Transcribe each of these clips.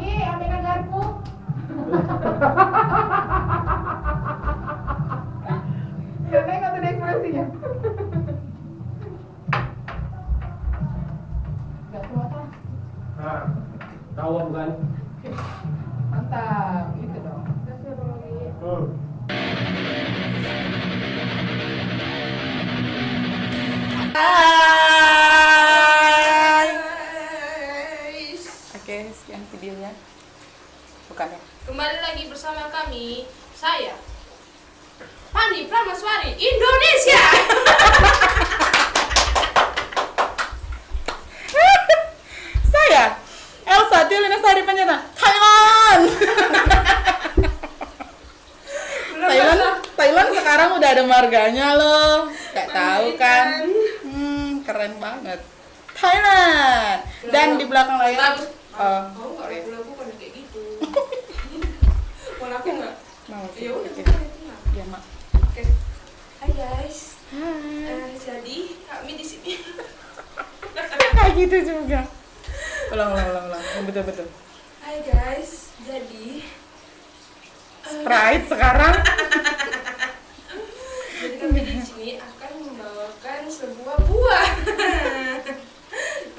Oke, ambilkan garpu. Karena nggak ada ekspresinya. Nggak kuat ah. Nah, tahu bukan? Mantap, gitu dong. Terus ya Bang Robi. Hai. Oke, sekian videonya. Bukan ya? Kembali lagi bersama kami, saya Fani Pramaswari Indonesia. Saya Elsa Tilina Sari Panjaitan, Thailand. Thailand sekarang udah ada marganya loh. Gak tahu kan? Keren banget. Thailand. Dan di belakang layar Bagus. oh, Nggak sorry. lagu bukan kayak gitu. Mau aku nggak? Mau sih. Ya udah, Oke. bukan itu nggak. Ya, Mak. Oke. Hai guys. Hai. Jadi kami di sini. Kayak gitu juga. Ulang. Yang betul-betul. Hai guys. Jadi Sprite sekarang. Jadi kami di sini akan membawakan sebuah buah.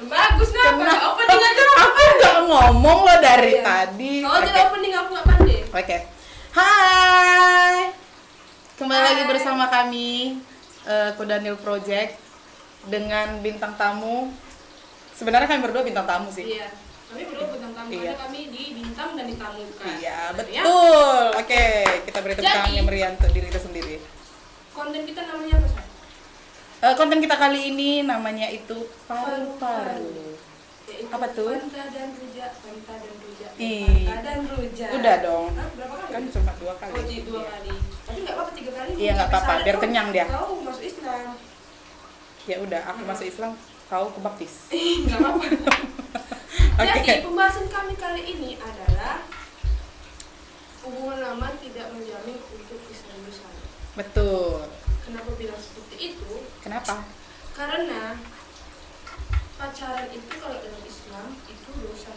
Bagus nah, apa opening aja lah. Aku nggak ngomong loh dari Iya. tadi. Kalau Oke. jadi opening aku nggak pandai. Oke. Hai. Kembali Hai. lagi bersama kami Kudanil Project dengan bintang tamu. Sebenarnya kami berdua bintang tamu sih. Iya. Kami berdua bintang tamu Iya. karena kami di bintang dan ditamukan. Iya, Ya. betul. Oke, kita beri tepuk Jadi- tangan yang meriah untuk diri kita sendiri. Konten kita namanya apa sih? Konten kita kali ini namanya itu paru-paru. Yaitu Apa tuh? Fanta dan Rujak, Fanta dan Rujak. Ih. Fanta dan Rujak. Udah dong. Hah, berapa kali? Kan cuma 2 kali. Oh, dua kali. Tapi nggak apa-apa 3 kali. Iya, nggak apa-apa, biar kenyang dia. Kau masuk Islam. Ya udah, aku masuk Islam, kau kebaptis. Nggak apa-apa. Oke. Jadi pembahasan kami kali ini adalah hubungan lama tidak menjamin untuk keseriusan. Betul. Kenapa bilang seperti itu? Kenapa? Karena pacaran itu kalau dalam Islam itu dosa.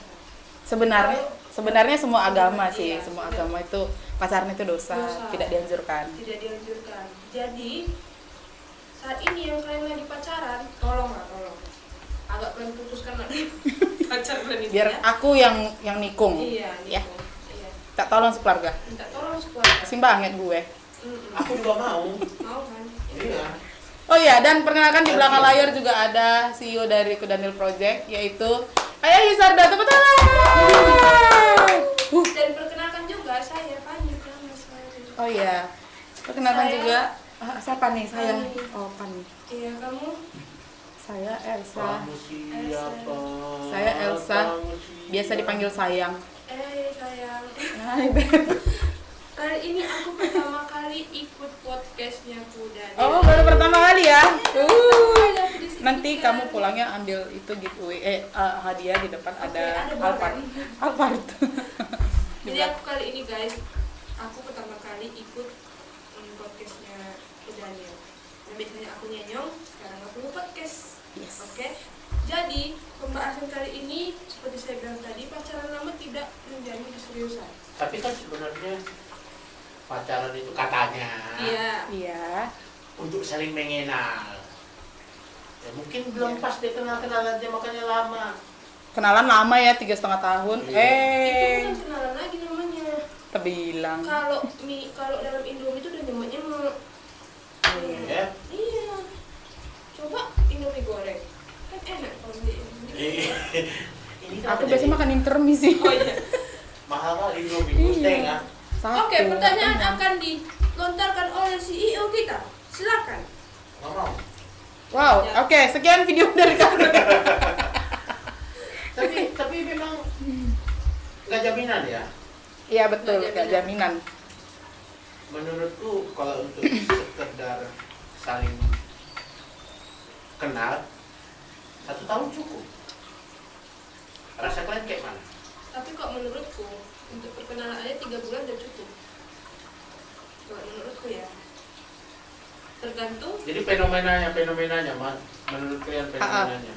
Sebenarnya semua agama sih, Iya, semua sudah. agama itu pacaran itu dosa, Dosa. tidak dianjurkan. Tidak dianjurkan. Jadi saat ini yang kalian lagi pacaran, tolong. Agak kalian putuskan lagi pacar kalian itu. Biar ya. aku yang nikung. Iya, Ya. Iya. Tak tolong sekeluarga. Minta tolong sekeluarga. Kasih banget gue. Aku juga mau. Mau kan? Iya. Oh iya, dan perkenalkan di belakang layar juga ada CEO dari Kudanil Project, yaitu Ayah Hisarda. Tepuk tangan. Dan perkenalkan juga saya Fani Pramaswari. Oh iya, perkenalkan Saya- juga siapa nih sayang? Fani. Oh, Fani. Iya, kamu? Saya Elsa. Kamu siapa? Saya Elsa. Kamu siapa? Biasa dipanggil sayang. Sayang. Hai, Beb. Kali ini aku pertama kali ikut podcastnya Kuda. Oh, baru pertama kali ya. Aku di sini Nanti kan. kamu pulangnya ambil itu giveaway hadiah di depan Oke, ada ada Alphard. barang. Alphard. Jadi aku kali ini guys, aku pertama kali ikut podcastnya Daniel. Nah, biasanya aku nyenyong, sekarang aku podcast. Yes. Oke. Jadi pembahasan kali ini seperti saya bilang tadi, pacaran lama tidak menjamin keseriusan. Tapi kan sebenarnya pacaran itu katanya Iya. Iya. untuk saling mengenal. Ya mungkin belum Iya. pas dia kenal aja makanya lama. Kenalan lama ya, 3,5 tahun. Iya. Itu bukan kenalan lagi namanya. Terbilang. Kalau dalam Indomie itu udah nyemek-nyemek. Ya. Iya. Coba Indomie goreng. Kan enak kalau di Indomie. Ini Aku biasanya makan intermi sih. Oh iya. mahal kali Indomie Iya. gusteng ah. Satu, Oke, pertanyaan kenyang. akan dilontarkan oleh CEO kita. Silakan. Nggak mau. Wow, Ya. oke, sekian video dari kami. Tapi memang nggak jaminan ya. Iya betul, Nggak gak jaminan. Menurutku kalau untuk sekedar saling kenal 1 tahun cukup. Rasa kalian kayak mana? Tapi kok menurutku untuk perkenalan aja 3 bulan udah cukup. Kalau menurutku ya. Tergantung. Jadi fenomenanya mas, menurut kalian fenomenanya?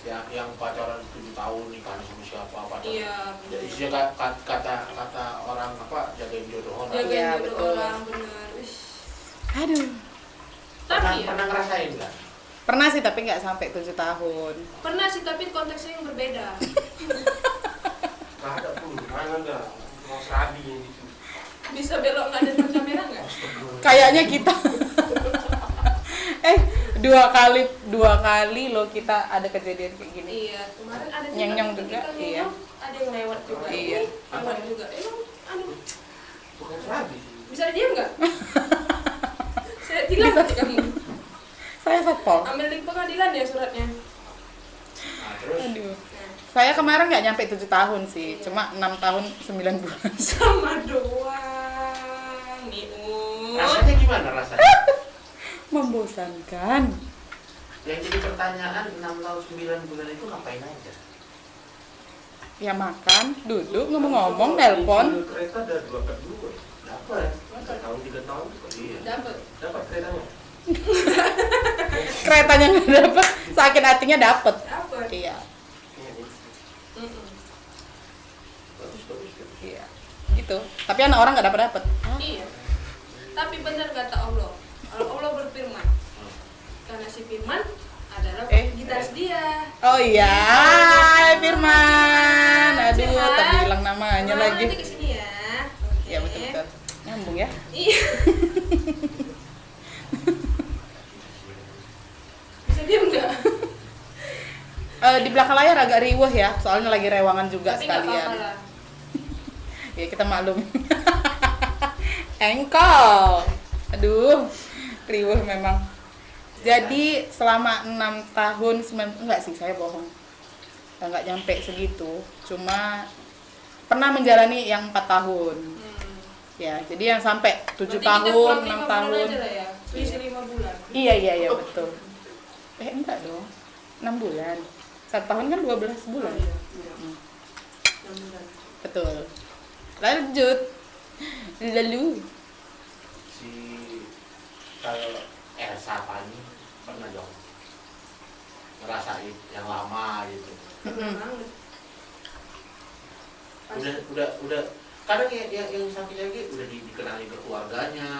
yang pacaran 7 tahun nikah sama siapa pacaran. Iya, Jadi bener. sih kata orang apa jagain jodoh orang. Iya, Jagain jodoh betul. orang, bener. Ish. Aduh. Pernah, Tapi ya, pernah ngerasain nggak? Pernah sih tapi nggak sampai 7 tahun. pernah sih, tapi konteksnya yang berbeda. Nggak ada pun, mana enggak mau serabi yang gitu. Bisa belok nggak depan kamera nggak? Kayaknya kita dua kali loh kita ada kejadian kayak gini. Iya, kemarin ada juga Nyeng-nyeng ketika juga, nyeng-nyeng, iya. ada yang lewat juga. Iya. Ini lewat juga. Emang, aduh, Bukan serabi sih. bisa diam nggak? Saya tilang nanti kamu. Saya satpol. Ambil di pengadilan ya suratnya. Nah, terus Aduh. Nah, Saya kemarin nggak nyampe 7 tahun sih, cuma 6 tahun 9 bulan. sama doang nih. rasanya gimana rasanya? Membosankan. Yang jadi pertanyaan 6 tahun 9 bulan itu ngapain aja? Ya makan, duduk, ngomong-ngomong, nelpon. Kereta ada 2 kedua. Dapat. 2 tahun 3 tahun. Iya. Dapat. Dapat keretanya. Keretanya nggak dapet, sakit hatinya dapet. Dapat. Iya, Mm-mm. Bagus, bagus, bagus. iya, gitu. Tapi anak orang nggak dapet. Iya. Tapi benar kata Allah. Kalau Allah berfirman, karena si Firman adalah gitaris dia. Oh iya, Firman. Aduh, Sehat. terbilang namanya Nah, lagi. nanti kesini ya. Iya betul-betul. Nyambung ya. Iya. Bisa diam nggak? Di belakang layar agak riuh ya, soalnya lagi rewangan juga Tapi nggak apa-apa sekalian. lah. Ya kita maklum. Engkol. Aduh, riuh memang. Jadi selama 6 tahun 9 enggak sih, saya bohong. Enggak nyampe segitu. Cuma pernah menjalani yang 4 tahun. Ya, jadi yang sampai 7 Berarti kita tahun, kurang 6 5 tahun. bulan aja lah ya. Selisih 5 bulan. Iya betul. Enggak dong. 6 bulan. 1 tahun kan 12 bulan. Oh, iya. Iya. Hmm, 6 bulan. betul. Lanjut. Lalu Si kalau Elsa Pani pernah dong ngerasain yang lama gitu. Bener banget. Udah kadang yang sakit lagi udah dikenalin ke keluarganya,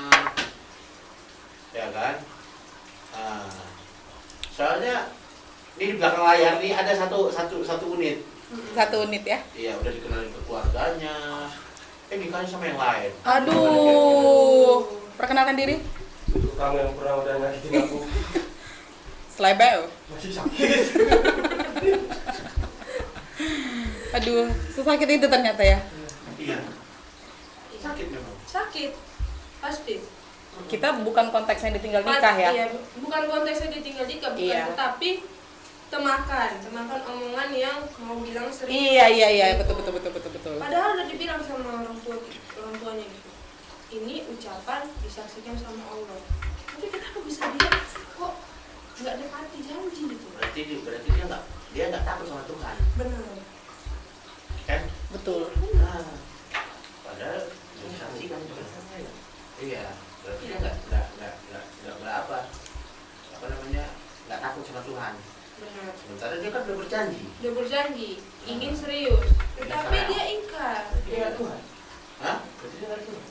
ya kan? Soalnya ini di belakang layar nih ada satu unit. 1 unit ya. Iya, udah dikenalin ke keluarganya. Nikahnya sama yang lain. Aduh. Perkenalkan diri. Untuk kamu yang pernah udah nyakitin aku Slebeo. masih sakit. Aduh, sesakit itu ternyata ya. Iya. Sakit memang. Sakit. Pasti. Kita bukan konteksnya ditinggal nikah ya. Iya, bukan konteksnya ditinggal nikah, bukan, Iya. tetapi temakan omongan yang mau bilang sering. Iya, betul. Padahal udah dibilang sama orang tuanya gitu. Ini ucapan disaksikan sama Allah. Tapi kenapa bisa dia kok nggak nepati janji gitu? Berarti dia nggak takut sama Tuhan, Benar. kan? Betul. Nah, padahal disaksikan Tuhan. Iya, berarti dia nggak apa namanya, nggak takut sama Tuhan. Benar. Sementara dia kan udah berjanji. Dia berjanji ingin serius, tetapi dia ingkar. Dia nggak Tuhan. Hah? Berarti dia nggak Tuhan.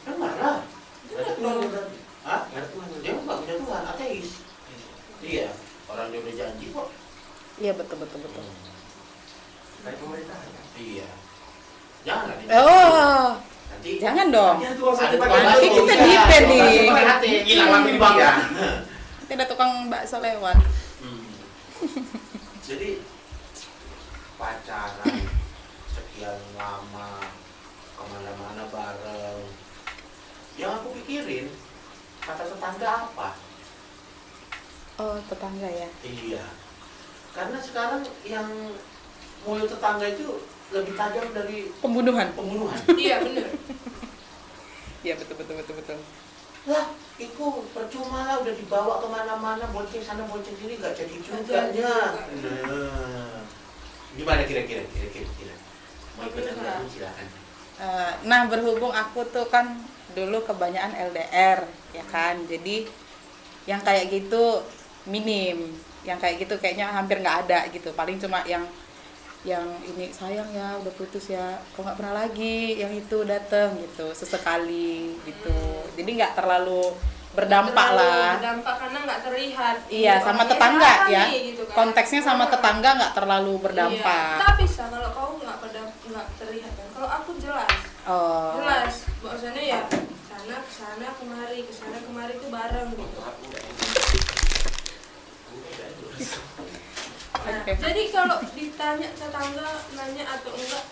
Benar lah. Berarti Tuhan dia berarti. Hah? Nggak Tuhan. Dia nggak punya Tuhan, ateis. Iya. Orang dia udah janji kok. Iya, betul. Kayak pemerintahan kan? Iya. Jangan nanti. Oh, Nanti. jangan dong. Nanti ada tukang sakit Ada pakai tukang Nanti hati. kita Iya, depend tukang nih. sakit pakai hati. Hilang lagi di bangga. Tidak tukang bakso lewat. Jadi pacaran sekian lama, kemana-mana bareng. Yang aku pikirin, kata tetangga apa? Oh, tetangga ya. Iya. Karena sekarang yang mulut tetangga itu lebih tajam dari Pembunuhan. pembunuhan. Iya benar. Iya, betul. Lah, itu percuma lah udah dibawa kemana-mana, bonceng sana bonceng sini nggak jadi juga Nggak jadi nya. juga. Nah, gimana kira-kira? Mau ikutan Bisa. gabung silakan. Nah, berhubung aku tuh kan dulu kebanyakan LDR, ya kan. Jadi yang kayak gitu minim. Yang kayak gitu kayaknya hampir nggak ada gitu. Paling cuma yang ini sayang ya udah putus ya, kok nggak pernah lagi yang itu dateng gitu sesekali gitu. Jadi nggak terlalu berdampak lah. Berdampak karena nggak terlihat. Iya, sama Orangnya tetangga siapa ya. nih, gitu kan. Konteksnya sama tetangga nggak terlalu Iya. berdampak. Tapi kalau kau nggak terlihat kan. Kalau aku jelas. Oh. Jelas. Bahwasannya ya kesana kemari itu bareng gitu. Nah, Oke. jadi kalau ditanya tetangga nanya atau enggak,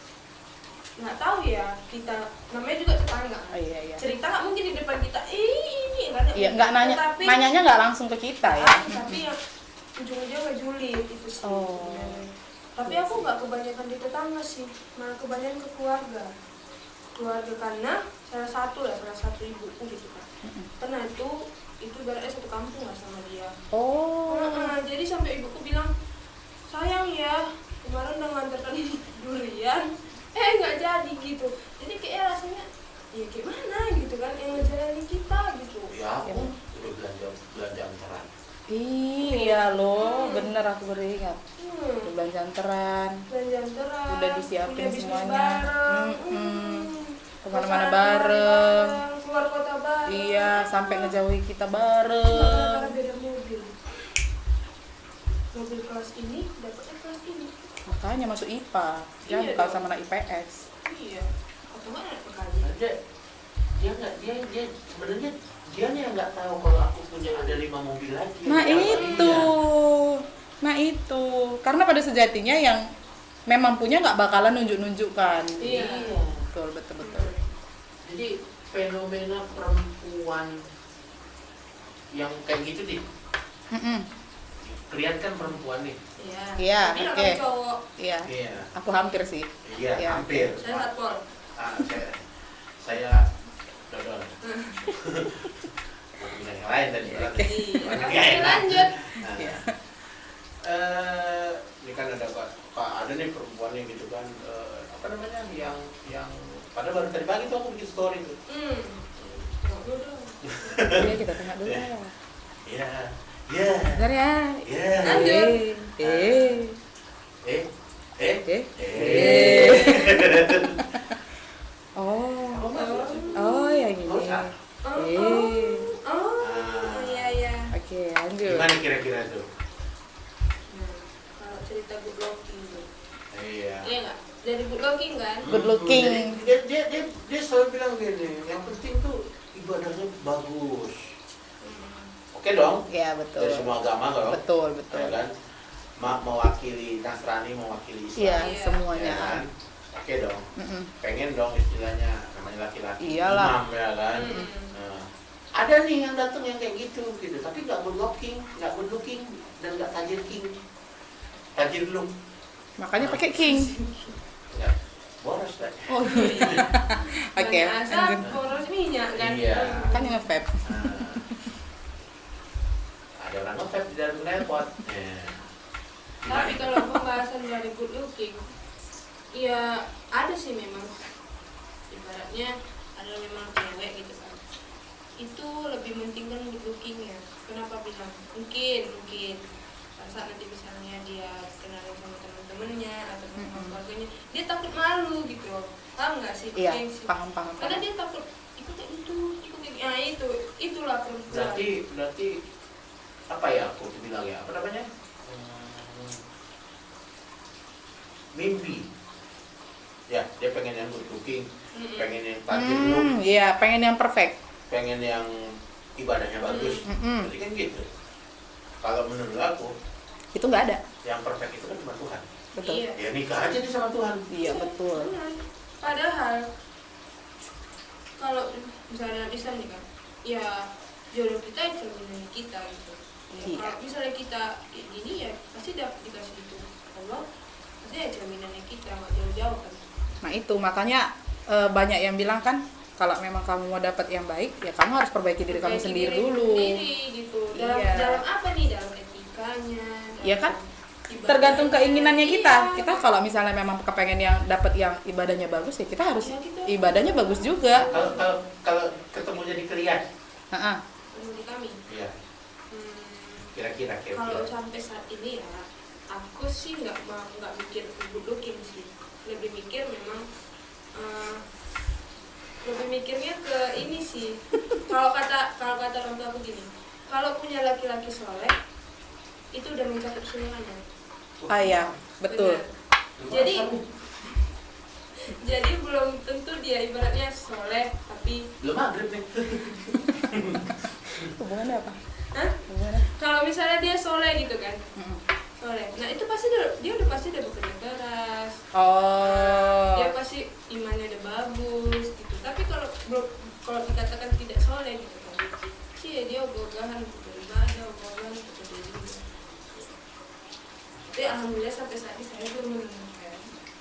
nggak tahu ya, kita namanya juga tetangga. Oh, iya. Cerita nggak mungkin di depan kita, ini kan? Iya, nggak nanya, Tapi, nanyanya nggak langsung ke kita ya. tapi yang ujung-ujungnya ngejulit itu sih. Oh. sebenarnya. Tapi aku nggak kebanyakan di tetangga sih, malah kebanyakan ke keluarga karena salah satu ibuku gitu kan. Karena itu ibaratnya satu kampung lah sama dia. Oh. Jadi sampai ibuku bilang, sayang ya kemarin udah nganterkan durian, nggak jadi gitu. Jadi kayak rasanya ya gimana gitu kan yang ngejalani kita gitu. Ya aku udah belanja antaran. Iya loh, bener aku baru ingat. Udah belanja antaran, Belanja terang, udah disiapin punya bisnis semuanya. bareng, Kemana-mana Kesana bareng. keluar kota bareng. Iya, sampai ngejauhi kita Cuma bareng. karena beda mobil kelas ini dapetnya kelas ini. Makanya masuk IPA, Iya bukan dong. sama anak IPS. Iya, atau nggak anak PKJ. Dia sebenarnya dia nih yang nggak tahu kalau aku punya ada 5 mobil lagi. Nah Yang itu, iya. nah itu, karena pada sejatinya yang memang punya nggak bakalan nunjuk-nunjukkan. Iya. Betul. Jadi fenomena perempuan yang kayak gitu nih, Krian kan perempuan nih. Iya, Tapi oke. namanya cowok. Iya, Iya. aku hampir sih. Iya, Iya. hampir. Saya satpol. Saya dodol. Bilang yang lain tadi. Oke. Oke, lanjut. Nah, Iya. ini kan ada ada nih perempuan nih gitu kan, apa namanya yang pada baru tadi pagi tuh aku bikin story tuh. Ngobrol dong. Iya, kita tengok dulu. Iya. Iya. Bentar ya. Iya. Lanjut. Oh, yang ini. Oh, sa- Iya. Oke, lanjut. Gimana kira-kira tuh? Nah, kalau cerita good looking tuh. Iya. Iya nggak? Dari good looking kan? Good looking. Jadi dia selalu bilang gini, yang penting tuh ibadahnya bagus. Oke dong. Ya, betul. Dari semua agama dong. Betul. Ya kan? Mewakili Nasrani, mewakili Islam. Iya, Iya. semuanya. Ya kan? Oke dong. Mm-mm. Pengen dong istilahnya namanya laki-laki. Iyalah. Imam, ya kan? Mm. Nah, ada nih yang datang yang kayak gitu, tapi nggak good looking, dan nggak tajir look. Makanya pakai king. Nggak boros kan? Oh iya. Oke, Banyak asap, lanjut. boros minyak kan? Iya. Kan yang nge-vape. Ada orang nge-vape di dalam knalpot. Tapi kalau pembahasan dari good looking, ya ada sih memang. Ibaratnya ada memang cewek gitu kan. Itu lebih mentingkan good looking ya. Kenapa bilang? Mungkin pada saat nanti misalnya dia kenalan sama teman-temannya atau sama keluarganya, dia takut malu gitu loh. Paham nggak sih? Iya, Gengsi. paham. Karena dia takut ikut kayak gitu, nah itulah perempuan. Berarti apa ya aku bilang ya? Apa namanya? Mimpi. Ya, dia pengen yang good looking, pengen yang tajir look, Iya, pengen yang perfect. pengen yang ibadahnya bagus. Jadi kan gitu. Kalau menurut aku, Itu nggak ada. yang perfect itu kan cuma Tuhan. Betul. Iya. Ya nikah aja nih sama Tuhan. Iya, betul. Benar. Padahal kalau misalnya dalam Islam nih kan, ya jodoh kita itu cerminan kita gitu. Ya, Iya. kalau misalnya kita kayak gini ya pasti dikasih itu Allah, pasti ya cerminannya kita nggak jauh-jauh kan. Nah itu makanya banyak yang bilang kan kalau memang kamu mau dapat yang baik ya kamu harus perbaiki diri kamu Perbaiki sendiri diri dulu. sendiri, gitu. Iya. Dalam apa nih? Dalam etikanya. Iya kan? ibadahnya. Tergantung keinginannya kita. Iya. Kita kalau misalnya memang kepengen yang dapat yang ibadahnya bagus ya kita harus Ya, kita- ibadahnya bagus juga. Kalau ketemu jadi Krian, Heeh. Menurut kami. iya. Kira-kira. Kalau sampai saat ini ya, aku sih nggak mikir ke good looking sih. Lebih mikir memang lebih mikirnya ke ini sih. Kalau kata orang tua aku gini, kalau punya laki-laki soleh itu udah mencakup semuanya. Ah ya, betul. Benar. Jadi belum tentu dia ibaratnya soleh tapi Belum maghrib nih. Hubungannya apa? Hah? Hubungannya? Kalau misalnya dia soleh gitu kan, Mm-mm. soleh. Nah itu pasti dia udah pasti udah bekerja keras. Oh. Dia pasti imannya udah bagus gitu. Tapi kalau dikatakan tidak soleh gitu kan, sih ya dia ogah-ogahan beribadah, ogah-ogahan bekerja juga. Tapi alhamdulillah sampai saat ini saya belum menemukan.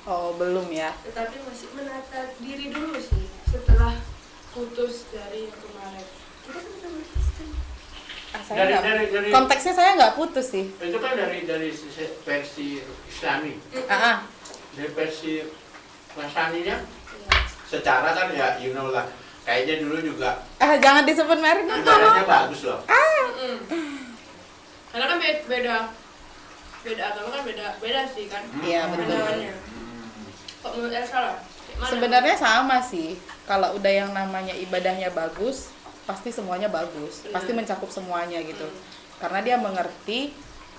Oh, belum ya. Tetapi masih menata diri dulu sih setelah putus dari yang kemarin. Kita sama-sama Kristen. Saya nggak- Dari konteksnya saya nggak putus sih. itu kan dari sisi versi Islami. Ah, Dari versi Nasraninya Iya. Secara kan ya you know lah. Kayaknya dulu juga jangan disebut merek dong. ibadahnya bagus loh. Karena kan beda agama kan beda sih kan. Iya, betul. Pandangannya. Kok menurut Elsa lah? Kayak mana? Sebenarnya sama sih. Kalau udah yang namanya ibadahnya bagus, pasti semuanya bagus. Pasti mencakup semuanya gitu. Karena dia mengerti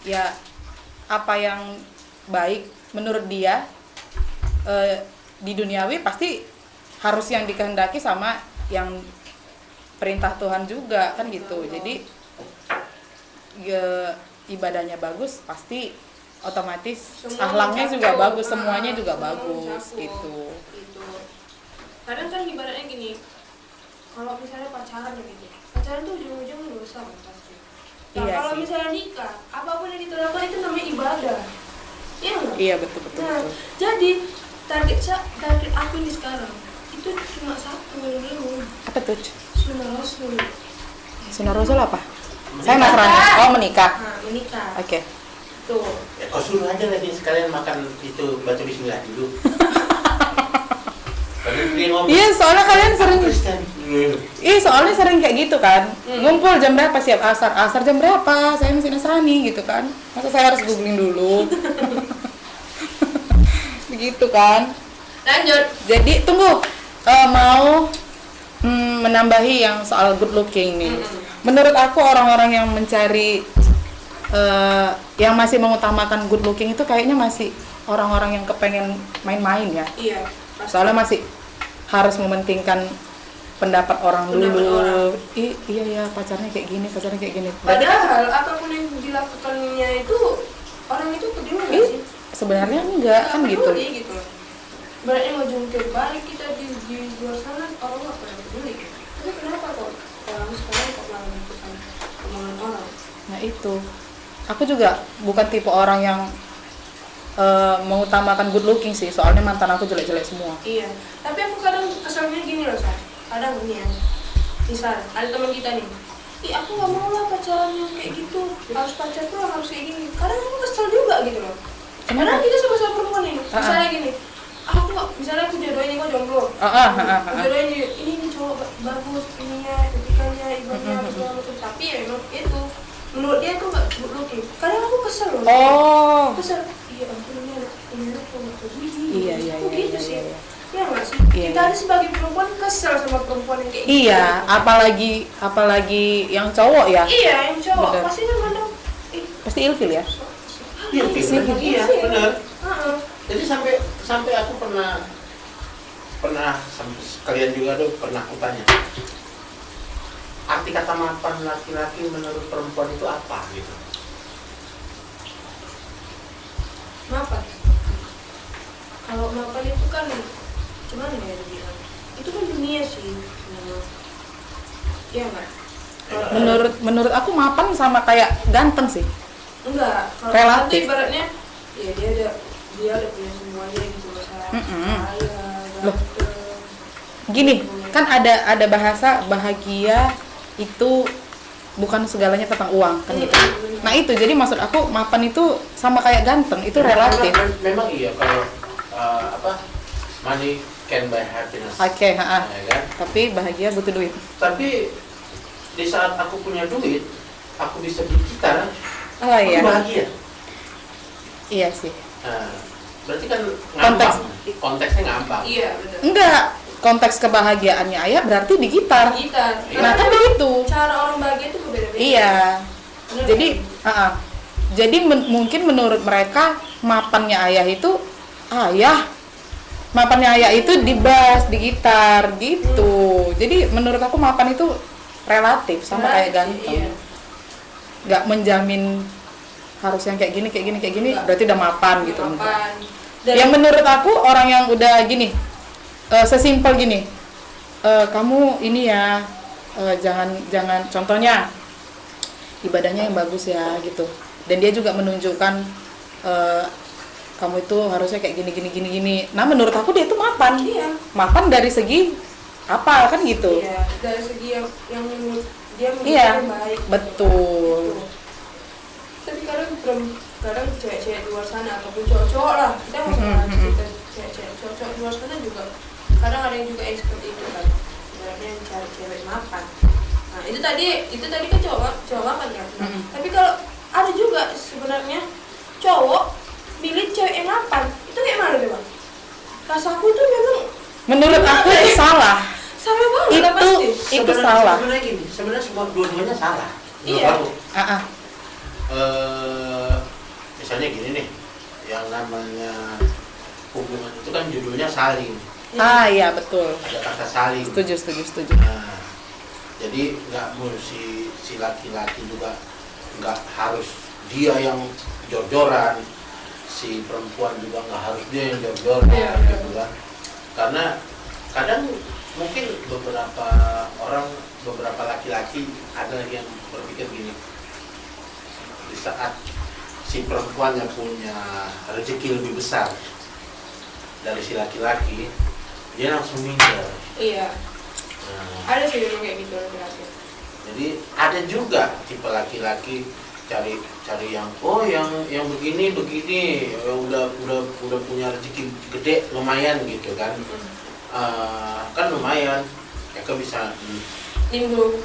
ya apa yang baik menurut dia di duniawi pasti harus yang dikehendaki sama yang perintah Tuhan juga kan gitu. Jadi ibadahnya bagus pasti otomatis Semua akhlaknya juga mencakup. bagus, semuanya juga Semua bagus mencakup. gitu. Gitu. Kadang kan ibaratnya gini, kalau misalnya pacaran ya gitu, pacaran tuh ujung-ujungnya dosa kan pasti. Nah, Iya kalau sih. misalnya nikah, apapun yang kita lakukan itu namanya ibadah. Iya nggak? Iya betul betul. Nah, betul. jadi target aku ini sekarang itu cuma satu yang belum, Apa tuh? sunnah Rasul. Sunnah Rasul apa? Saya Nasrani. Oh, menikah. Nah, menikah. Oke. Tuh. Ya kau suruh aja lagi sekalian makan itu batu bismillah dulu. Kalau dia ngomong Iya, soalnya kalian sering Kristen. soalnya sering kayak gitu kan. Ngumpul jam berapa siap asar? Asar jam berapa? Saya masih Nasrani gitu kan. Masa saya harus googling dulu? Begitu kan. Lanjut. Jadi tunggu, mau menambahi yang soal good looking nih. Menurut aku orang-orang yang mencari yang masih mengutamakan good looking itu kayaknya masih orang-orang yang kepengen main-main ya. Iya. pasti. Soalnya masih harus mementingkan pendapat orang Pendapat dulu. orang. Iya ya, pacarnya kayak gini. Padahal apapun yang dilakukannya itu orang itu peduli nggak Ih, sih? sebenarnya enggak kan gitu. Peduli gitu. Berarti mau jungkir balik kita di luar sana orang nggak pernah peduli. Tapi kenapa kok orang sekarang kok malah melakukan omongan orang? Nah itu, aku juga bukan tipe orang yang mengutamakan good looking sih. Soalnya mantan aku jelek-jelek semua. Iya. Tapi aku kadang keselnya gini loh, Sa. Kadang gini ya. Misal ada teman kita nih. Ih, aku nggak mau lah pacaran yang kayak gitu. Harus pacar tuh harus kayak gini. Kadang aku kesel juga gitu loh. Karena kita sama-sama perempuan nih. Misalnya gini. Aku nggak, misalnya aku jodohin ini, kok jomblo. Aku jodohin ini cowok bagus, ininya, etikanya, ibadah, segala macam. Tapi ya memang itu menurut dia tuh nggak good looking. Kadang aku kesel loh. Oh, Kesel. Iya ampun ini anak kok nggak begini. iya. Aku gitu sih. Ya nggak sih? Iya, Kita iya. ada sebagai perempuan kesel sama perempuan yang kayak gitu. Iya, apalagi yang cowok ya. Iya, yang cowok Bener. pasti kan mandang. Pasti ilfil ya. Iya, iya, benar. Heeh. Jadi sampai aku pernah sampai kalian juga tuh pernah aku tanya. Arti kata mapan laki-laki menurut perempuan itu apa gitu? Mapan. Kalau mapan itu kan gimana ya dibilang? Itu kan dunia sih. Iya nggak? Menurut aku mapan sama kayak ganteng sih. Enggak. Kalau Relatif. nanti ibaratnya ya dia udah punya semuanya gitu loh. Kaya, Loh. ganteng. Gini, kan ada bahasa bahagia itu bukan segalanya tentang uang kan gitu. Nah itu jadi maksud aku mapan itu sama kayak ganteng itu relatif. Memang iya kalau money can buy happiness. Oke, Ya kan? Tapi bahagia butuh duit. Tapi di saat aku punya duit, aku bisa beli gitar, Oh Aku iya. bahagia. Iya sih. Nah, berarti kan Konteks. konteksnya ngambang. Iya benar. Enggak, konteks kebahagiaannya ayah berarti di gitar. Gitar. Nah kan begitu. Cara orang bahagia itu berbeda-beda. Iya. Benar, Jadi, kan? jadi mungkin menurut mereka mapannya ayah itu mapannya ayah itu di bass, di gitar gitu. Jadi menurut aku mapan itu relatif sama kayak ganteng. Iya. Nggak menjamin harus yang kayak gini Nggak. berarti udah mapan gitu. Mapan. Yang menurut aku orang yang udah gini, sesimpel gini, kamu ini ya, jangan contohnya ibadahnya yang bagus ya gitu. Dan dia juga menunjukkan kamu itu harusnya kayak gini. Nah menurut aku dia itu mapan. Iya. Mapan dari segi apa kan gitu. Iya, dari segi yang menurut dia Iya, yang baik. betul. Gitu. Tapi kadang cewek-cewek di luar sana ataupun cowok-cowok lah, kita nggak usah bahas kita cewek-cewek, cowok-cowok di luar sana juga kadang ada yang juga yang seperti itu kan, ibaratnya yang cari cewek mapan. Nah itu tadi kan cowok mapan kan. Nah, tapi kalau ada juga sebenarnya cowok milih cewek yang mapan, itu kayak mana tuh bang? Rasaku itu memang Menurut aku itu salah. salah banget lah pasti. Itu salah. Sebenarnya gini, sebenarnya semua dua-duanya salah. Iya. Menurut aku. Misalnya gini nih, yang namanya hubungan itu kan judulnya saling. Iya betul. Ada kata saling. Setuju. Nah, jadi nggak mesti si laki-laki juga nggak harus dia yang jor-joran, si perempuan juga nggak harus dia yang jor-joran gitu kan. Karena kadang mungkin beberapa laki-laki ada yang berpikir gini, di saat si perempuan yang punya rezeki lebih besar dari si laki-laki, dia langsung minder. Iya. Nah, Ada sih memang kayak gitu laki-laki. jadi ada juga tipe laki-laki cari yang begini yang udah punya rezeki gede lumayan gitu kan. Kan lumayan mereka bisa Nimbrung.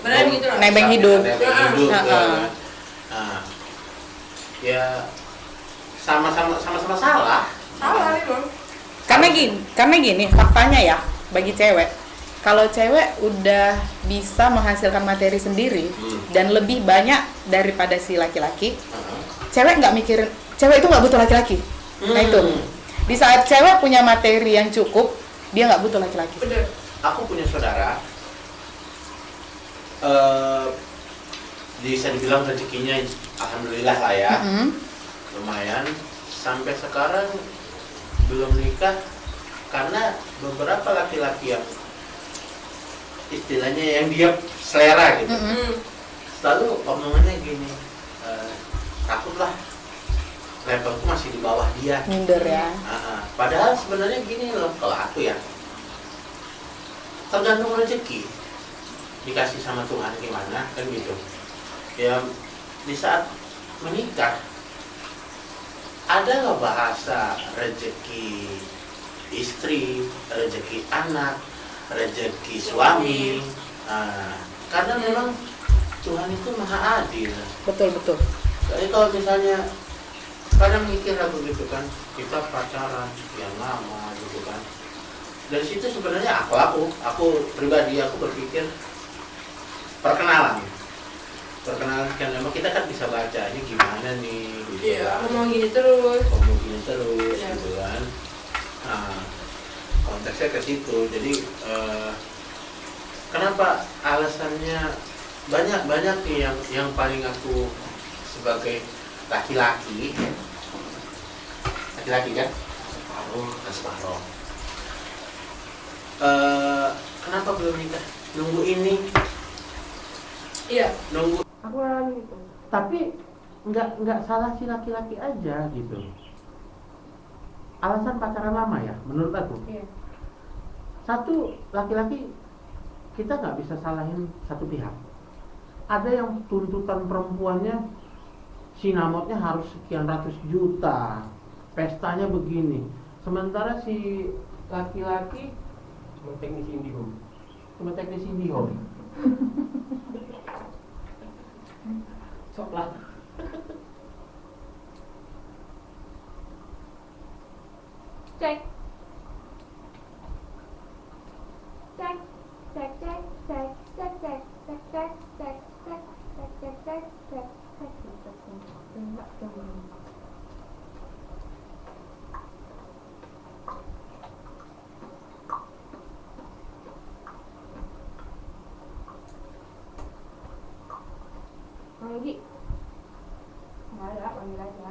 Benar gitu lah. Nebeng hidup. nebeng hidup Ah. kan. Nah, ya sama-sama salah. Salah memang. Karena gini faktanya ya bagi cewek, kalau cewek udah bisa menghasilkan materi sendiri dan lebih banyak daripada si laki-laki, cewek nggak mikirin, cewek itu nggak butuh laki-laki. Nah itu, di saat cewek punya materi yang cukup, dia nggak butuh laki-laki. Bener. Aku punya saudara, bisa dibilang rezekinya alhamdulillah lah ya, lumayan. Sampai sekarang belum nikah karena beberapa laki-laki yang istilahnya yang dia selera gitu, selalu omongannya gini, takutlah levelku masih di bawah dia. Minder ya. Padahal sebenarnya gini loh, kalau aku ya tergantung rezeki dikasih sama Tuhan gimana kan gitu ya. Di saat menikah ada nggak bahasa rezeki istri, rezeki anak, rezeki suami. Karena memang Tuhan itu maha adil. Betul. Jadi kalau misalnya kadang mikir aku gitu kan, kita pacaran sekian lama gitu kan, dari situ sebenarnya aku pribadi aku berpikir perkenalan kan, memang kita kan bisa baca ini gimana nih gitu Iya, kan. ngomong gini terus. Iya. Gitu kan. Nah, konteksnya ke situ. Jadi kenapa alasannya banyak nih yang paling aku sebagai laki-laki kan separuh. Kenapa belum nikah? Nunggu ini, Iya. nunggu. Aku ngalamin itu. Tapi nggak salah si laki-laki aja gitu. Alasan pacaran lama ya, menurut aku. Iya. Satu, laki-laki kita nggak bisa salahin satu pihak. Ada yang tuntutan perempuannya sinamotnya harus sekian ratus juta, pestanya begini. Sementara si laki-laki Cuma teknisi IndiHome. cuma teknisi IndiHome. Sok lah. Cek. Cek. Cek cek cek cek cek cek cek cek cek cek cek cek cek cek. Enggak dong. Lagi. Nggak ada, panggil aja.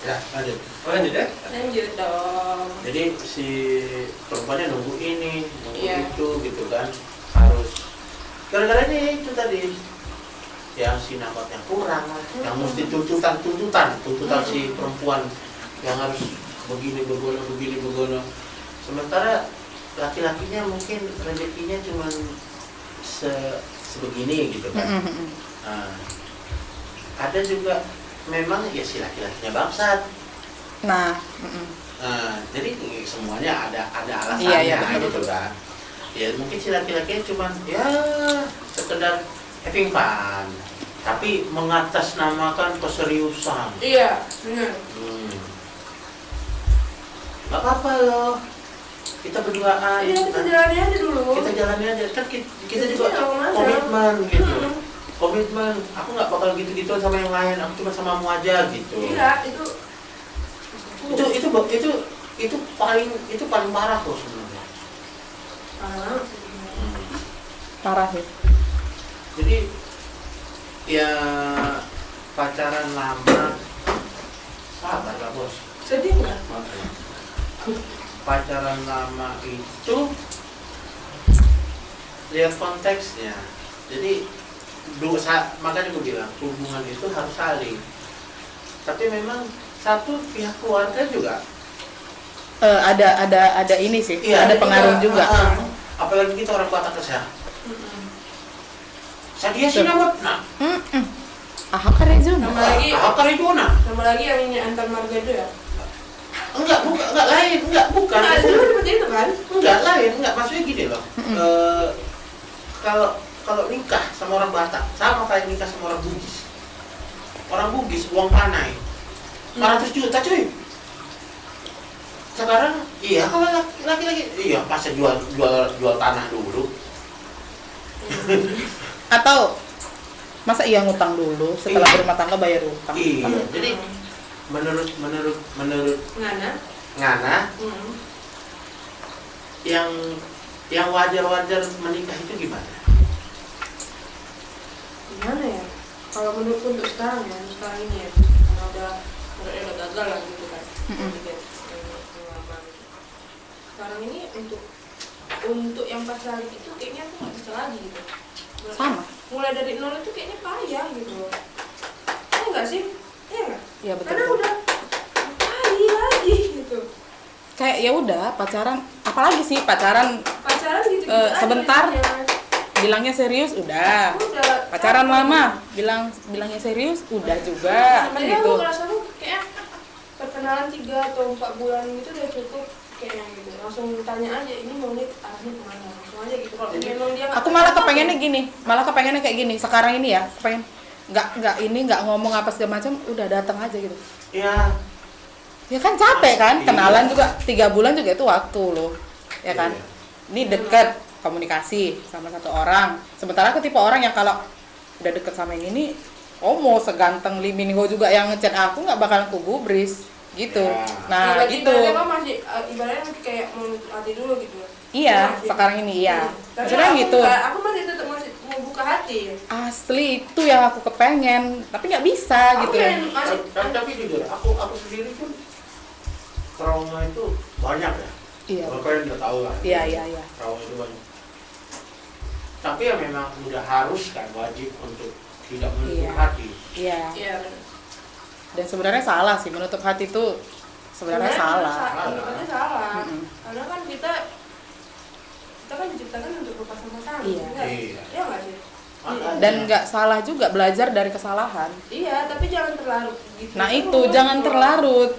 Ya, lanjut. Lanjut ya. Lanjut dong. Jadi si perempuannya nunggu ini, nunggu Iya. itu gitu kan. Harus gara-gara ini itu tadi yang sinabak yang kurang, yang mesti tuntutan si perempuan yang harus begini begono. Sementara laki-lakinya mungkin rezekinya cuma sebegini gitu kan. Nah, ada juga memang ya si laki-lakinya bangsat. Nah, Nah, jadi semuanya ada alasannya Iya, betul. gitu kan. Ya mungkin si laki-lakinya cuma ya sekedar having fun, tapi mengatasnamakan keseriusan. Iya, benar. Nggak apa-apa loh, kita berduaan. Iya, kita jalani aja dulu. Kita jalani aja, kan kita juga Iya, nggak masalah. komitmen gitu. Komitmen, aku nggak bakal gitu-gituan sama yang lain, aku cuma samamu aja gitu. Iya, itu Itu paling parah loh sebenarnya. parah ya. Jadi ya pacaran lama, sabar lah bos. sedih nggak? Pacaran lama itu lihat konteksnya. Jadi makanya gue bilang hubungan itu harus saling. Tapi memang satu pihak keluarga juga Ada ini sih, ada pengaruh juga. Apalagi kita orang Batak kesah. Sadia sih nama, nah, Ahok Karezona. Sama lagi, apa Karijona? sama lagi yang ini antar marga itu ya. Enggak lain, bukan. Nah, itu seperti itu kan? Enggak lain, maksudnya gini loh. Kalau nikah sama orang Batak sama kayak nikah sama orang Bugis. Orang Bugis uang panai 400 juta cuy. Sekarang iya kalau laki-laki iya masa jual tanah dulu. Atau masa iya ngutang dulu setelah Iya. berumah tangga bayar utang? Iya. Jadi menurut Ngana yang wajar menikah itu gimana? Gimana ya? Kalau menurutku untuk sekarang ya, untuk sekarang ini ya, karena udah gagal lah gitu kan. Pengalaman. Sekarang ini untuk yang pacaran itu kayaknya aku nggak bisa lagi gitu. Sama. Mulai dari nol itu kayaknya payah gitu. Iya nggak sih? Iya nggak? Iya betul. Karena udah payah lagi gitu. Kayak ya udah pacaran, apalagi sih pacaran Pacaran gitu. sebentar. Bilangnya serius udah. Pacaran lama, bilangnya serius udah juga kan Jadi gitu. aku ngerasa tuh kayak perkenalan 3 atau 4 bulan gitu udah cukup kayaknya gitu. Langsung tanya aja ini mau nih arahnya kemana, langsung aja gitu. Kalau memang dia nggak Aku malah cocok, kepengennya kayak gini. Sekarang ini ya, pengen nggak ngomong apa segala macam, udah datang aja gitu. Ya. Ya kan capek kan, Iya. kenalan juga 3 bulan juga itu waktu loh, ya kan. Iya. Ini deket komunikasi sama satu orang. Sementara aku tipe orang yang kalau udah deket sama yang ini, mau seganteng Lee Min Ho juga yang ngechat aku nggak bakalan aku gubris gitu. Ya. Nah berarti gitu. ibaratnya kan masih ibaratnya masih kayak mau hati dulu gitu. Iya, Masih. sekarang ini iya. Tapi Maksudnya aku gitu. enggak, aku masih tetap mau buka hati. Asli itu yang aku kepengen, tapi nggak bisa gitu. Tapi jujur, aku sendiri pun trauma itu banyak ya. Iya. Kalian udah tahu lah. Iya. Trauma itu banyak. Tapi ya memang udah harus kan wajib untuk tidak menutup Iya. hati. Iya. Iya. Dan sebenarnya salah sih menutup hati itu sebenarnya salah. Sebenarnya salah. Mm-mm. Karena kan kita kan diciptakan untuk berpasang-pasangan. Iya. Iya. Iya. Iya nggak sih? Makanya. Dan nggak salah juga belajar dari kesalahan. Iya, tapi jangan terlarut gitu. Nah itu jangan terlarut.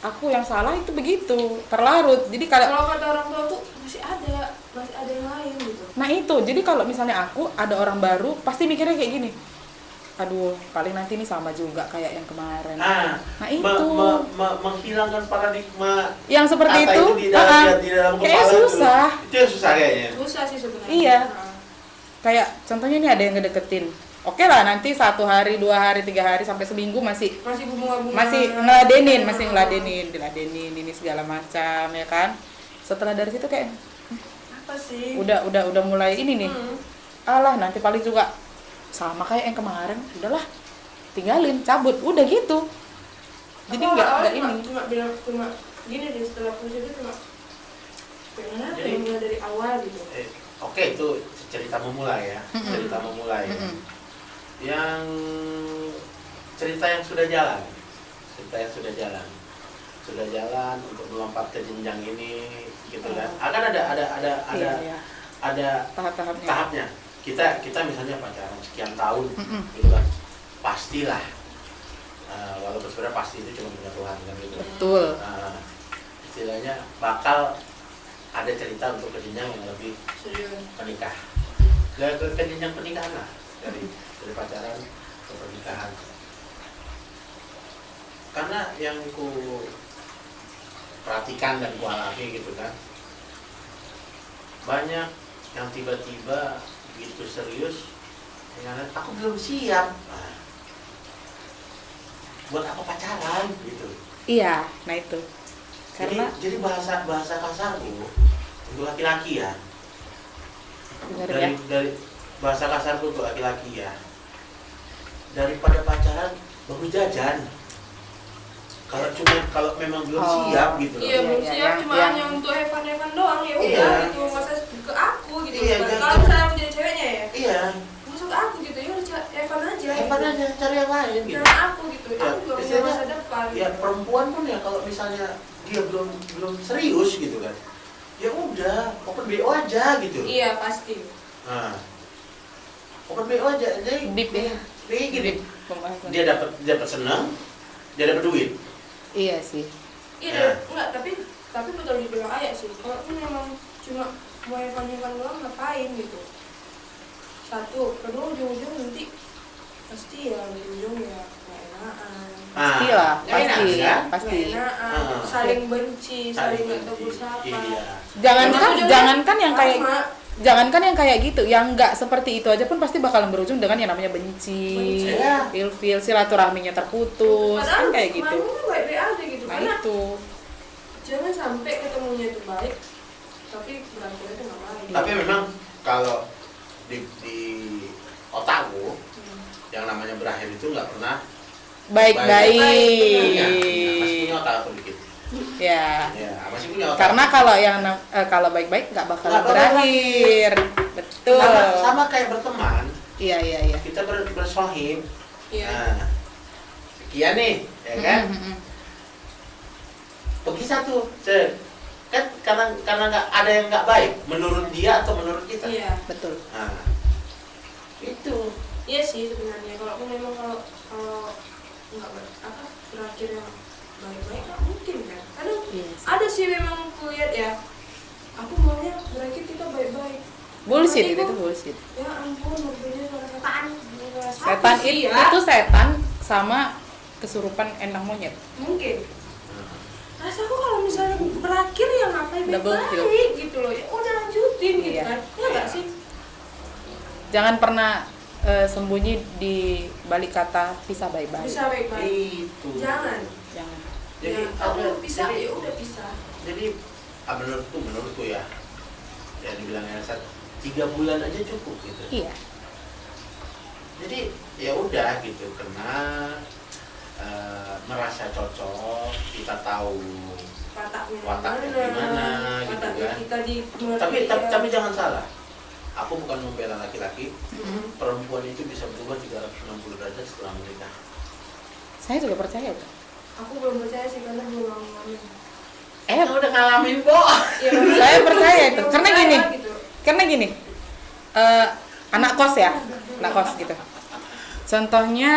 Aku yang salah itu begitu terlarut. Jadi kalau Kalau kata orang tua tuh masih ada yang lain gitu. nah itu, jadi kalau misalnya aku ada orang baru pasti mikirnya kayak gini, aduh paling nanti ini sama juga kayak yang kemarin. Nah itu menghilangkan paradigma yang seperti kata itu di dalam kayak kepala susah. Itu yang susah kayaknya. Susah sih sebenarnya. Iya. Kayak contohnya ini ada yang ngedeketin, oke lah nanti 1 hari, 2 hari, 3 hari sampai seminggu masih bunga-bunga. masih ngeladenin ini segala macam ya kan. Setelah dari situ kayak Apa sih? udah mulai ini nih. Alah nanti paling juga sama kayak yang kemarin, udahlah tinggalin, cabut, udah gitu. Jadi nggak ini. Cuma bilang gini deh, setelah putus itu cuma pengen apa ya, mulai dari awal gitu. Oke, itu cerita memulai ya. Cerita memulai ya. Yang cerita yang sudah jalan. Sudah jalan untuk melompat ke jenjang ini gitu kan. Akan ada tahapnya. Kita misalnya pacaran sekian tahun gitu kan. Pastilah walaupun sebenarnya pasti itu cuma punya Tuhan kan gitu. Betul. Istilahnya bakal ada cerita untuk ke jenjang yang lebih Serius. menikah. Ke jenjang pernikahan lah, dari pacaran ke pernikahan. Karena yang ku perhatikan dan ku alami gitu kan, banyak yang tiba-tiba begitu serius dengan aku belum siap. Nah, buat apa pacaran gitu? Iya, nah itu. Karena jadi bahasa kasarku untuk laki-laki ya. benar ya. Dari bahasa kasarku untuk laki-laki ya. Daripada pacaran bagus jajan. Kalau memang belum siap gitu loh. Iya, belum Iya, siap, cuma yang- hanya untuk have fun doang ya Iya. udah gitu, masa ke aku gitu. Iya, Kalau misalnya aku jadi ceweknya ya, Iya, masuk ke aku gitu, ya udah have fun aja. hebat aja cari yang lain gitu. Jangan aku gitu, Ya, aku juga punya istilahnya, masa depan. Ya perempuan pun ya kalau misalnya dia belum serius gitu kan, ya udah open BO aja gitu. Iya pasti. Nah, open BO aja, jadi Deep ya. gini, Pembahasan. dia dapat senang, dia dapat duit. Iya sih. Iya, enggak, tapi betul dibilang Ayah sih. Kalau aku memang cuma mau have fun doang ngapain gitu. Satu, kedua ujung-ujung nanti pasti ya ujung ya nggak enakan. Pastilah, nggak enak, pasti, kan? pasti. Nggak enakan, saling benci, saling nggak tahu siapa. Iya. Jangankan yang kayak gitu, yang nggak seperti itu aja pun pasti bakalan berujung dengan yang namanya benci, Iya. ilfil, silaturahminya terputus, kan kayak gitu. Padahal kemarin baik-baik aja gitu. Nah Karena itu. jangan sampai ketemunya itu baik, tapi berakhirnya itu nggak baik. Tapi memang kalau di otakku yang namanya berakhir itu nggak pernah Baik-baik. Masih punya otak aku dikit. Ya. Ya, masih punya otak. Karena kalau baik-baik nggak bakal Nggak bakal berakhir. Betul. sama kayak berteman, Iya. kita bersohib. Iya. Nah, sekian nih, ya kan? Pergi satu, kan karena nggak ada yang nggak baik menurut dia atau menurut kita. Iya. Betul. Nah, itu. Iya sih sebenarnya kalau aku memang kalau nggak berakhir yang baik-baik nggak mungkin kan. Kadang Iya sih. ada sih memang kulihat ya. Aku maunya berakhir kita baik-baik. Bullshit Tapi itu kok, bullshit. Ya ampun, mobilnya suara setan. Setan itu setan sama kesurupan endang monyet. Mungkin. Rasaku kalau misalnya berakhir ya ngapain Double kill. baik gitu loh. Ya udah lanjutin gitu Iya. kan. Iya nggak sih? Jangan pernah sembunyi di balik kata pisah baik-baik. Bisa baik-baik. Itu. Jangan. Jangan. Jadi Ya, aku bisa jadi- ya udah bisa. Jadi menurutku ya, yang dibilang Elsa 3 bulan aja cukup gitu. Iya. Jadi ya udah gitu, karena merasa cocok, kita tahu wataknya gimana gitu wataknya kan. kita di Tapi jangan salah, aku bukan membela laki-laki. Perempuan itu bisa berubah 360 derajat setelah menikah. Saya juga percaya tuh. aku belum percaya sih karena belum ngalamin. Udah ngalamin kok. Ya, Saya percaya itu. belum Karena percaya gini. gitu. Karena gini, anak kos ya, anak kos gitu. Contohnya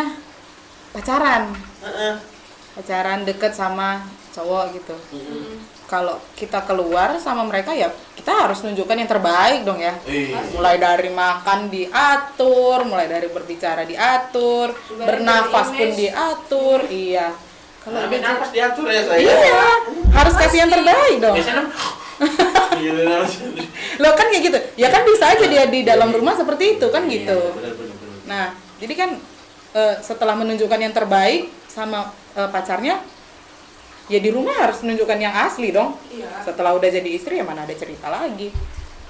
pacaran deket sama cowok gitu. kalau kita keluar sama mereka ya kita harus nunjukkan yang terbaik dong ya. Iya. Mulai dari makan diatur, mulai dari berbicara diatur, Juga bernafas pun image. diatur, iya. Kalau Kalau udah nafas diatur ya saya. iya, harus kasih yang terbaik dong. Biasanya iya, Lo kan kayak gitu, ya kan bisa aja dia di dalam rumah seperti itu kan gitu. Iya, benar. Nah, jadi kan setelah menunjukkan yang terbaik sama pacarnya, ya di rumah harus menunjukkan yang asli dong. Iya. Setelah udah jadi istri ya mana ada cerita lagi.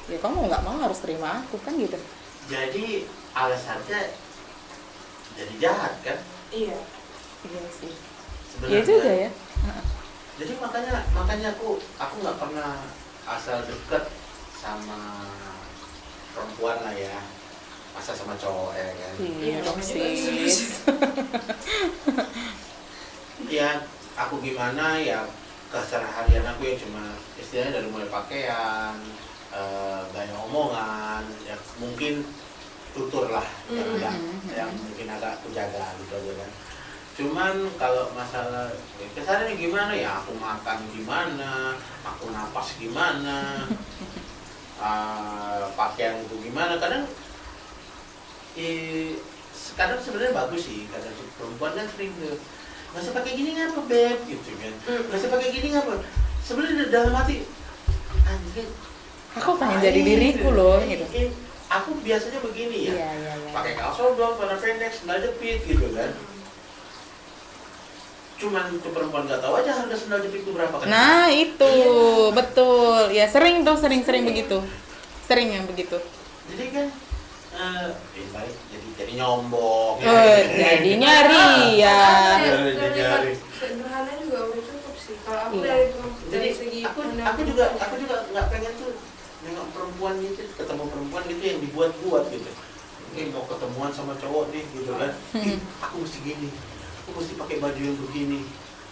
Ya kamu nggak mau harus terima aku kan gitu. Jadi alasannya jadi jahat kan? Iya. Iya sih. Sebenarnya. Iya juga ya. Jadi makanya aku nggak pernah asal deket sama perempuan lah ya, masa sama cowok ya kan? Iya dong namanya juga sis. Ya aku gimana ya, keseharian aku ya cuma istilahnya dari mulai pakaian, gaya omongan, ya mungkin tutur lah yang mungkin agak aku jaga gitu aja kan. Cuman kalau masalah kesannya gimana ya, aku makan gimana, aku napas gimana, pakaian itu gimana, kadang kadang sebenarnya bagus sih, kadang perempuan kan sering tuh nggak usah pakai gini ngapa beb gitu kan, nggak usah pakai gini ngapa, sebenarnya dalam hati anjir Aku pengen jadi diriku loh gitu. Aku biasanya begini ya, Iya. pakai kaos oblong, celana pendek, sandal jepit gitu kan. Cuman tuh perempuan nggak tahu aja harga sandal jepit itu berapa kan. Nah itu betul. Ya sering tuh sering begitu. Sering yang begitu. Jadi kan baik jadi nyombong ya. Jadinya ria. Nyari. Sederhana juga udah cukup sih. Kalau aku Iya. dari Jadi segi aku juga nggak pengen tuh nengok perempuan gitu, ketemu perempuan gitu yang dibuat-buat gitu. Mungkin mau ketemuan sama cowok nih gitu kan. Ih, aku mesti gini, aku mesti pakai baju yang begini,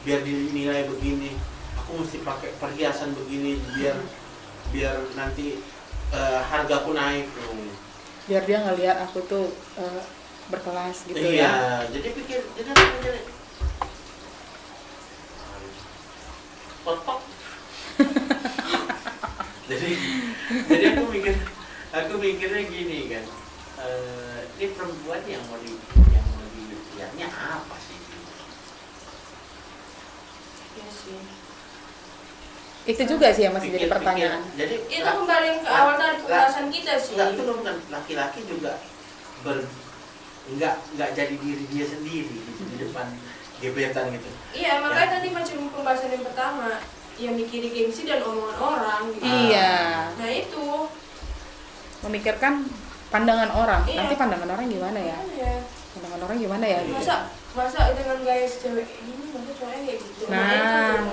biar dinilai begini. Aku mesti pakai perhiasan begini, biar nanti hargaku naik. Biar dia ngelihat aku tuh berkelas gitu Iya, ya. jadi aku mikir potok. jadi aku mikirnya gini kan, ini perempuan yang mau dilihatnya apa sih? Iya sih. Itu juga sih yang masih jadi Pikir-pikir. pertanyaan. Jadi Itu kembali ke awal tadi pembahasan kita sih. Enggak, itu bukan laki-laki juga nggak jadi diri dia sendiri gitu di depan gebetan gitu. Iya, makanya tadi macam pembahasan yang pertama, yang mikirin gengsi dan omongan orang gitu. Iya. Nah itu, Memikirkan pandangan orang. Iya. Nanti pandangan orang gimana ya? ya. Pandangan orang gimana ya? Iya. Masa dengan gaya cewek ini, masa cowoknya kayak gitu. Nah.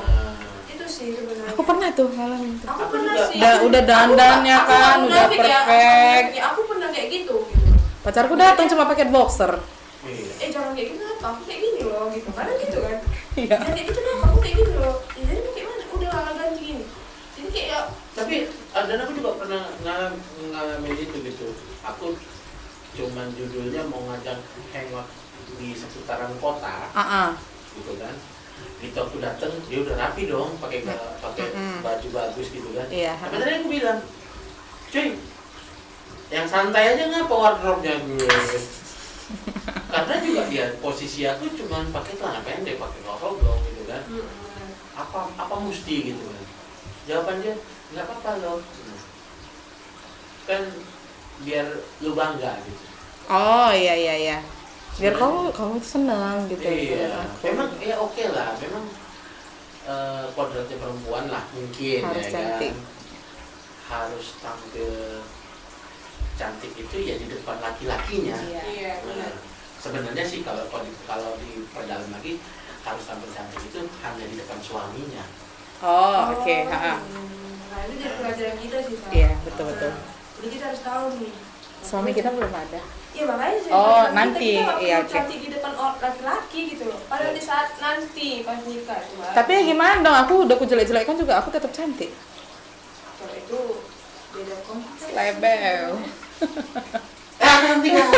Itu sih sebenarnya. Aku pernah tuh ngalamin tuh. Aku Aku pernah juga. sih. Udah dandannya Aku kan, nggak udah munafik ya, perfect. Aku pernah kayak gitu. Pacarku datang cuma pakai boxer. Iya. Jangan kayak gitu, apa? Aku kayak gini loh, gitu. Karena gitu kan. Iya. Dan kayak gitu kenapa? Aku kayak gini loh. Ya, jadi mau kayak mana? Udah lah ganti gini. Jadi kayak ya, Tapi dan aku juga pernah ngalamin itu gitu. Aku cuman judulnya mau ngajak hangout di seputaran kota gitu kan. Gitu aku dateng, dia udah rapi dong, pakai baju bagus gitu kan. Iya. Tapi tadi aku bilang, cuy, yang santai aja ngapa wardrobe-nya gue? Karena juga dia posisi aku cuman pakai celana pendek, pakai kaos oblong gitu kan. Apa mesti gitu kan? Jawaban dia, nggak apa-apa loh. Kan biar lu bangga gitu. Oh iya. Biar kamu tuh senang gitu. Iya, Aku. memang ya oke lah, memang kodratnya perempuan lah mungkin Harus ya cantik. kan. Harus tampil cantik itu ya di depan laki-lakinya. Iya. iya, Nah, benar. sebenarnya sih kalau diperdalam lagi harus tampil cantik itu hanya di depan suaminya. Oh, oke. Nah, itu jadi pelajaran kita sih, Pak. Iya, betul. Jadi kita harus tahu nih. Suami kita belum ada. Iya, makanya sih. Oh, kita nanti. nggak perlu Iya, oke. cantik di depan laki-laki gitu loh. Pada di saat nanti pas nikah cuma. Tapi ya gimana dong? Aku udah kujelek-jelekkan juga aku tetap cantik. kalau itu beda konteks. Lebel. Nanti kan.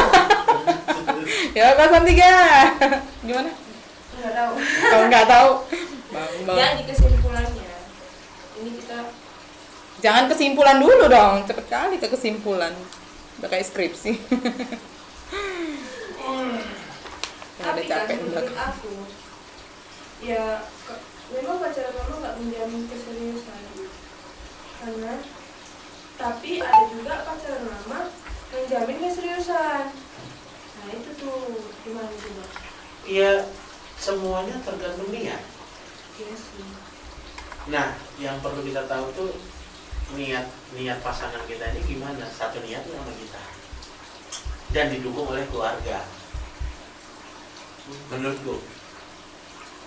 Ya, kosan 3. Gimana? Nggak tahu. Kalau nggak tahu. Bang. Jadi kesimpulannya ini kita Jangan kesimpulan dulu dong, cepet kali ke kesimpulan. Udah kayak skripsi. Udah tapi kan capek di menurut belakang. aku ya memang pacaran lama nggak menjamin keseriusan karena tapi ada juga pacaran lama menjamin keseriusan. Nah itu tuh gimana coba? Iya, semuanya tergantung niat. Iya sih. Nah, yang perlu kita tahu tuh niat pasangan kita ini gimana. Satu niat tuh sama kita dan didukung oleh keluarga. Menurutku.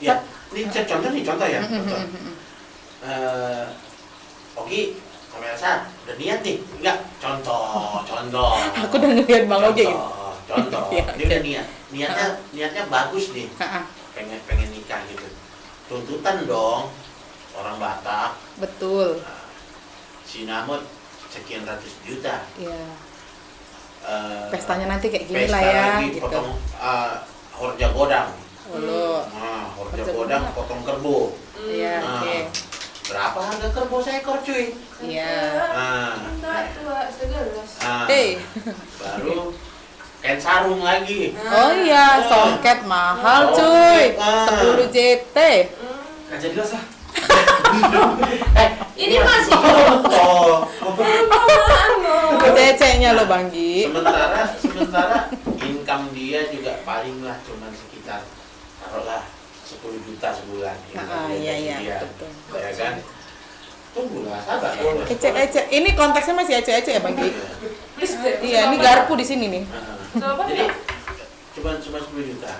Ya, ini contoh ya. Contoh. Ogi sama Elsa udah niat nih. Enggak, contoh. Aku udah ngeliat Bang Oge gitu. Contoh. Iya, Dia udah niatnya bagus nih. Ha-ha. Pengen nikah gitu. Tuntutan dong orang Batak. Betul. Si Namut sekian ratus juta. Iya. Pestanya nanti kayak gini Pesta lah ya, lagi, gitu. potong horja godang. Ulu. Nah, horja Horja godang godang. potong kerbau. Iya, Nah, oke. berapa harga kerbau seekor cuy? Iya. Nah, Enggak tua segelas. baru kain sarung lagi. Oh iya, songket mahal cuy. Songket, 10 JT. Nggak jadi lah sah. Ini masih contoh. Ceceknya lo Bang Gi. Sementara income dia juga paling lah cuman sekitar taruhlah 10 juta sebulan. Iya, Dia, betul. ya kan? Tunggulah, sabar. Ecek. Ini konteksnya masih ecek-ecek ya Bang Gi? Iya. Iya, ini garpu di sini nih. Nah, jadi cuma 10 juta.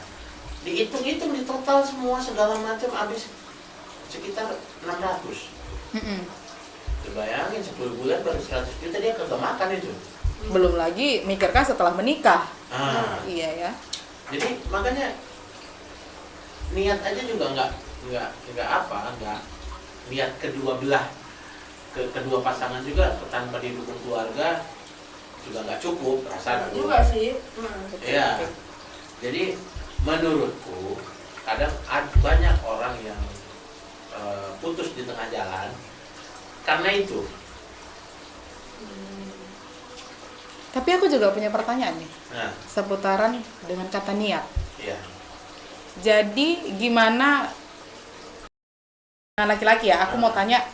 Dihitung-hitung di total semua segala macam habis sekitar 600. Mm-mm. Bayangin 10 bulan baru 100 juta dia kagak makan itu. Belum lagi mikirkan setelah menikah. Iya. Iya ya. Jadi makanya niat aja juga nggak niat kedua pasangan juga tanpa didukung keluarga juga nggak cukup rasanya. juga sih. Iya. Jadi menurutku kadang banyak orang yang putus di tengah jalan karena itu. Tapi aku juga punya pertanyaan nih Nah, seputaran dengan kata niat. iya. Jadi gimana dengan laki-laki ya? Aku mau tanya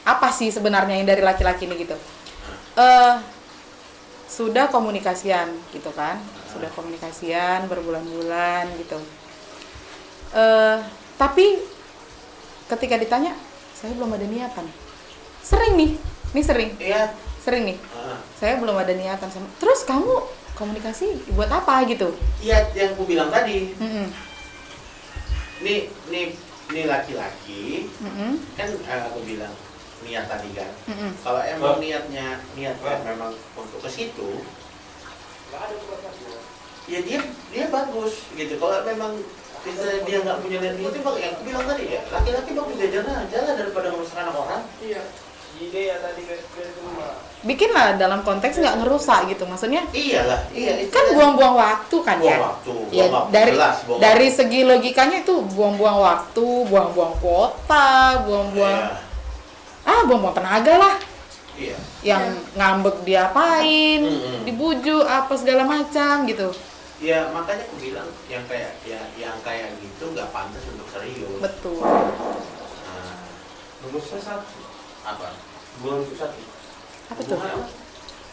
apa sih sebenarnya yang dari laki-laki ini gitu? Sudah komunikasian gitu kan? Sudah komunikasian berbulan-bulan gitu. Tapi ketika ditanya, saya belum ada niatan. Sering nih sering. Iya. Sering nih. Saya belum ada niatan sama. Terus kamu komunikasi buat apa gitu? Iya, yang aku bilang tadi. Mm-mm. Ini laki-laki Mm-mm. kan aku bilang niat tadi kan. Mm-mm. Kalau emang niatnya memang untuk ke situ, ya dia bagus gitu. Kalau memang dia nggak punya niat itu, yang aku bilang tadi ya, laki-laki bagus jajan aja lah daripada ngurus anak orang. Iya. Ide ya tadi ke rumah. Bikinlah dalam konteks nggak ngerusak gitu, maksudnya Iyalah, itu kan buang-buang waktu kan ya. Ya, dari segi logikanya itu buang-buang waktu, buang-buang kuota, buang-buang buang-buang tenaga lah. Iya. Yang ngambek diapain, Mm-mm. dibujuk apa segala macam gitu. Ya makanya aku bilang yang kayak gitu nggak pantas untuk serius. Betul. Nah, Rumusnya satu. apa? Hubungan itu satu. Apa tuh?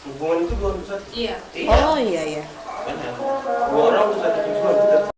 Hubungan itu dua untuk satu. Iya. Oh iya. Benar. Dua orang untuk satu tujuan.